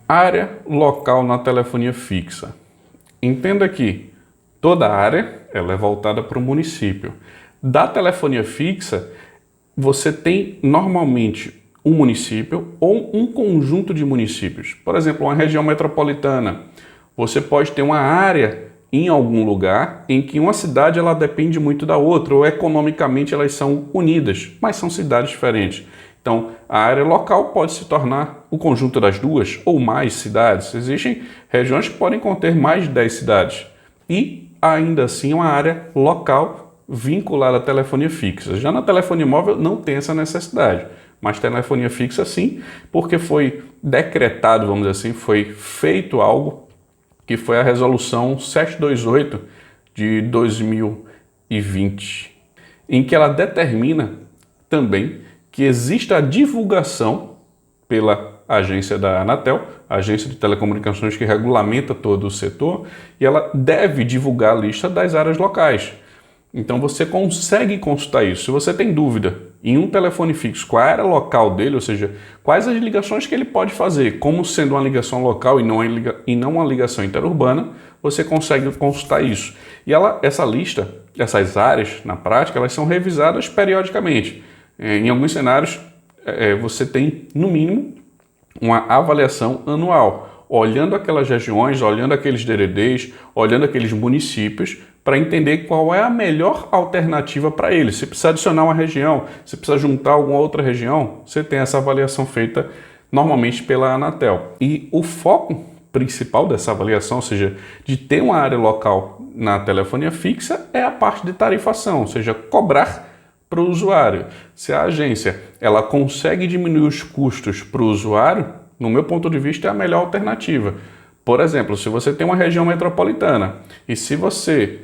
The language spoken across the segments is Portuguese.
Área local na telefonia fixa. Entenda que toda área ela é voltada para o município. Da telefonia fixa, você tem normalmente um município ou um conjunto de municípios. Por exemplo, uma região metropolitana. Você pode ter uma área em algum lugar em que uma cidade ela depende muito da outra, ou economicamente elas são unidas, mas são cidades diferentes. Então, a área local pode se tornar o conjunto das duas ou mais cidades. Existem regiões que podem conter mais de 10 cidades. E, ainda assim, uma área local vinculada à telefonia fixa. Já na telefonia móvel não tem essa necessidade, mas telefonia fixa sim, porque foi decretado, vamos dizer assim, foi feito algo que foi a resolução 728 de 2020, em que ela determina também que exista a divulgação pela agência da Anatel, a agência de telecomunicações que regulamenta todo o setor, e ela deve divulgar a lista das áreas locais. Então você consegue consultar isso. Se você tem dúvida em um telefone fixo qual é a área local dele, ou seja, quais as ligações que ele pode fazer, como sendo uma ligação local e não uma ligação interurbana, você consegue consultar isso. E essa lista, essas áreas, na prática, elas são revisadas periodicamente. Em alguns cenários, você tem, no mínimo, uma avaliação anual, olhando aquelas regiões, olhando aqueles DDDs, olhando aqueles municípios, para entender qual é a melhor alternativa para eles. Se precisa adicionar uma região, se precisa juntar alguma outra região, você tem essa avaliação feita normalmente pela Anatel. E o foco principal dessa avaliação, ou seja, de ter uma área local na telefonia fixa, é a parte de tarifação, ou seja, cobrar para o usuário. Se a agência ela consegue diminuir os custos para o usuário, no meu ponto de vista é a melhor alternativa. Por exemplo, se você tem uma região metropolitana e se você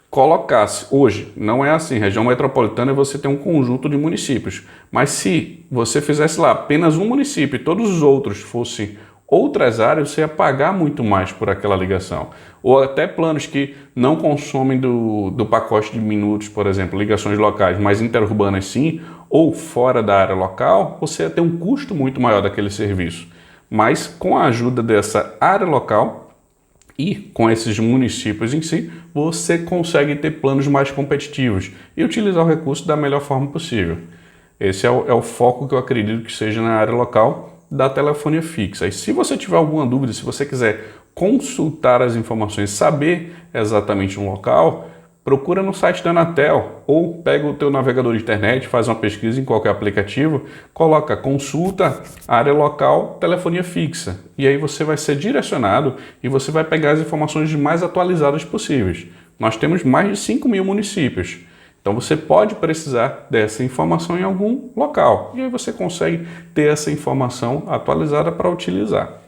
colocasse, hoje não é assim, região metropolitana você tem um conjunto de municípios, mas se você fizesse lá apenas um município e todos os outros fossem outras áreas, você ia pagar muito mais por aquela ligação. Ou até planos que não consomem do pacote de minutos, por exemplo, ligações locais, mas interurbanas sim, ou fora da área local, você ia ter um custo muito maior daquele serviço. Mas com a ajuda dessa área local e com esses municípios em si, você consegue ter planos mais competitivos e utilizar o recurso da melhor forma possível. Esse é o foco que eu acredito que seja na área local da telefonia fixa. E se você tiver alguma dúvida, se você quiser consultar as informações, saber exatamente um local, procura no site da Anatel ou pega o teu navegador de internet, faz uma pesquisa em qualquer aplicativo, coloca consulta área local telefonia fixa e aí você vai ser direcionado e você vai pegar as informações mais atualizadas possíveis. Nós temos mais de 5.000 municípios. Então você pode precisar dessa informação em algum local e aí você consegue ter essa informação atualizada para utilizar.